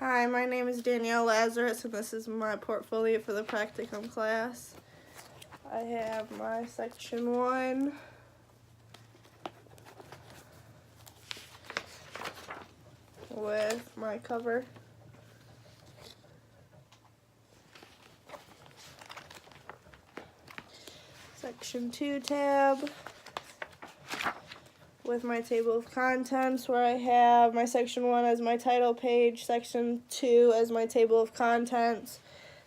Hi, my name is Danielle Lazarus, and this is my portfolio for the practicum class. I have my section 1, with my cover. Section 2 tab with my table of contents, where I have my section 1 as my title page, section 2 as my table of contents,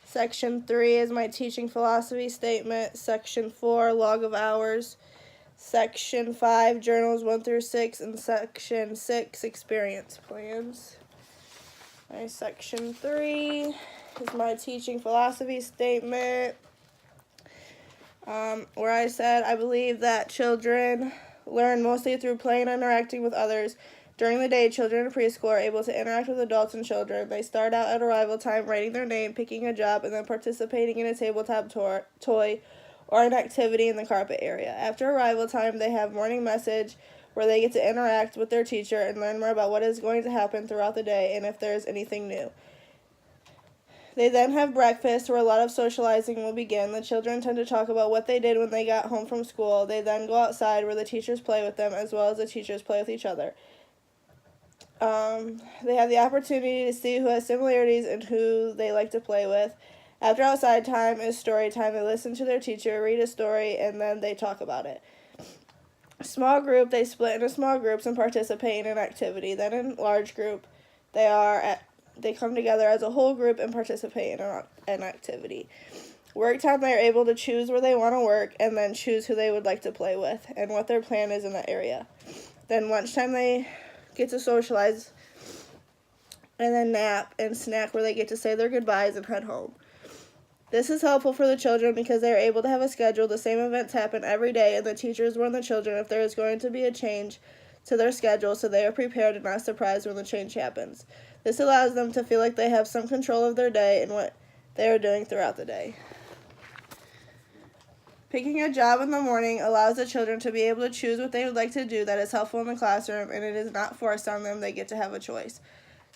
section 3 is my teaching philosophy statement, section 4 log of hours, section 5 journals 1 through 6, and section 6 experience plans. My section 3 is my teaching philosophy statement, where I said I believe that children learn mostly through playing and interacting with others. During the day, children in preschool are able to interact with adults and children. They start out at arrival time writing their name, picking a job, and then participating in a tabletop toy or an activity in the carpet area. After arrival time, they have morning message, where they get to interact with their teacher and learn more about what is going to happen throughout the day and if there is anything new. They then have breakfast, where a lot of socializing will begin. The children tend to talk about what they did when they got home from school. They then go outside, where the teachers play with them as well as the teachers play with each other. They have the opportunity to see who has similarities and who they like to play with. After outside time is story time. They listen to their teacher, read a story, and then they talk about it. Small group, they split into small groups and participate in an activity. Then in large group, they come together as a whole group and participate in an activity. Work time, they are able to choose where they want to work and then choose who they would like to play with and what their plan is in that area. Then lunchtime, they get to socialize and then nap and snack, where they get to say their goodbyes and head home. This is helpful for the children because they are able to have a schedule. The same events happen every day, and the teachers warn the children if there is going to be a change to their schedule, so they are prepared and not surprised when the change happens. This allows them to feel like they have some control of their day and what they are doing throughout the day. Picking a job in the morning allows the children to be able to choose what they would like to do that is helpful in the classroom, and it is not forced on them. They get to have a choice.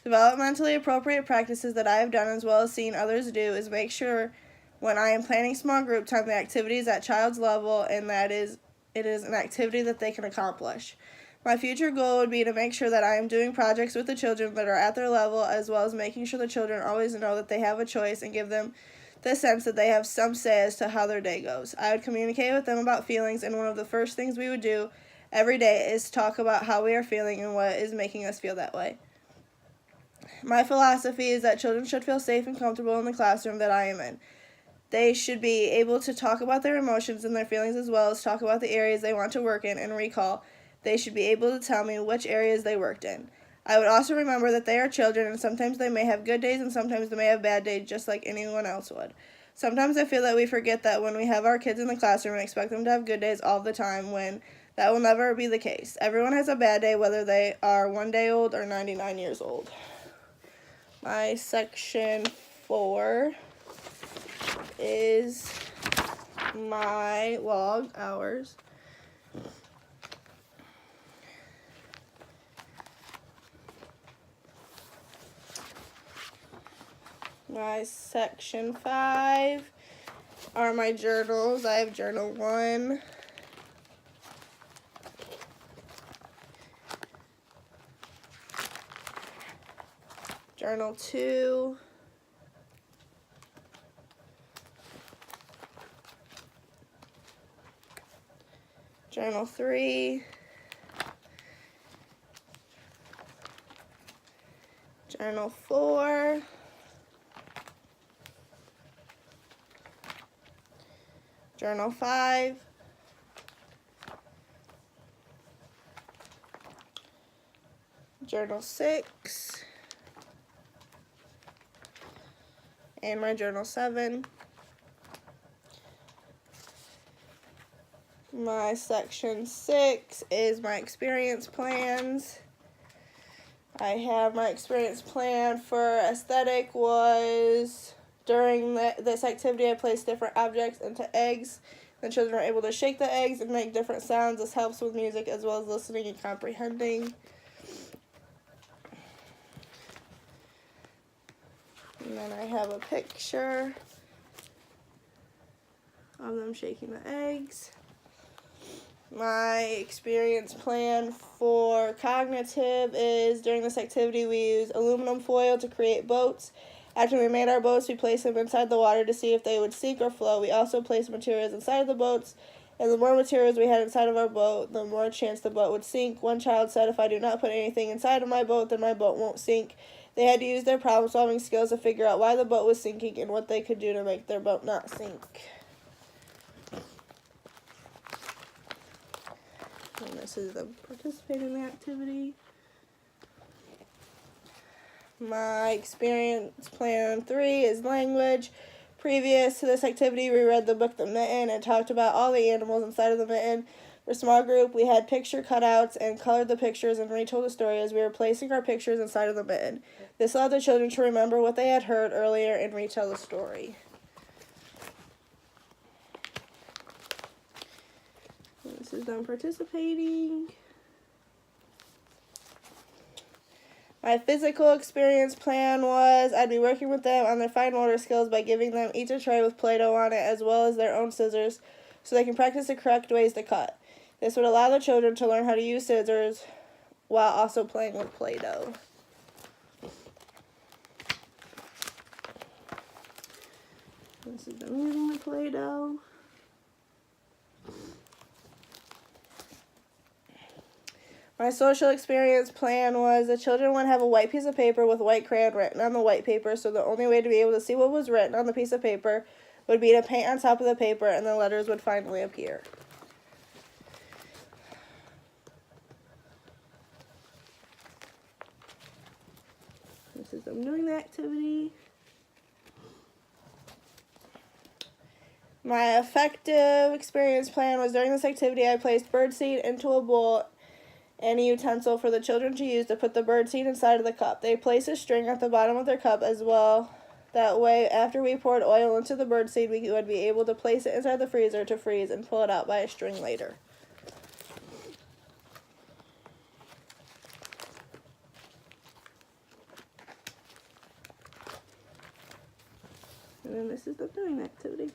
Developmentally appropriate practices that I have done as well as seen others do is make sure when I am planning small group time, the activity is at child's level and that it is an activity that they can accomplish. My future goal would be to make sure that I am doing projects with the children that are at their level, as well as making sure the children always know that they have a choice and give them the sense that they have some say as to how their day goes. I would communicate with them about feelings, and one of the first things we would do every day is talk about how we are feeling and what is making us feel that way. My philosophy is that children should feel safe and comfortable in the classroom that I am in. They should be able to talk about their emotions and their feelings, as well as talk about the areas they want to work in and recall. They should be able to tell me which areas they worked in. I would also remember that they are children, and sometimes they may have good days and sometimes they may have bad days, just like anyone else would. Sometimes I feel that we forget that when we have our kids in the classroom and expect them to have good days all the time, when that will never be the case. Everyone has a bad day, whether they are 1 day old or 99 years old. My section 4 is my log hours. My section 5 are my journals. I have journal 1, journal 2, journal 3, journal 4, journal 5, journal 6, and my journal 7. My section 6 is my experience plans. I have my experience plan for aesthetic was during this activity I placed different objects into eggs. The children are able to shake the eggs and make different sounds. This helps with music as well as listening and comprehending. And then I have a picture of them shaking the eggs. My experience plan for cognitive is during this activity we use aluminum foil to create boats. After we made our boats, we placed them inside the water to see if they would sink or float. We also placed materials inside of the boats, and the more materials we had inside of our boat, the more chance the boat would sink. One child said, if I do not put anything inside of my boat, then my boat won't sink. They had to use their problem-solving skills to figure out why the boat was sinking and what they could do to make their boat not sink. And this is them participating in the activity. My experience plan 3 is language. Previous to this activity, we read the book The Mitten and talked about all the animals inside of the mitten. For small group, we had picture cutouts and colored the pictures and retold the story as we were placing our pictures inside of the mitten. This allowed the children to remember what they had heard earlier and retell the story. This is them participating. My physical experience plan was I'd be working with them on their fine motor skills by giving them each a tray with Play-Doh on it as well as their own scissors so they can practice the correct ways to cut. This would allow the children to learn how to use scissors while also playing with Play-Doh. This is them using the Play-Doh. My social experience plan was the children would have a white piece of paper with white crayon written on the white paper, so the only way to be able to see what was written on the piece of paper would be to paint on top of the paper and the letters would finally appear. This is them doing the activity. My effective experience plan was during this activity I placed birdseed into a bowl and a utensil for the children to use to put the birdseed inside of the cup. They placed a string at the bottom of their cup as well. That way, after we poured oil into the birdseed, we would be able to place it inside the freezer to freeze and pull it out by a string later. And then this is the doing activity.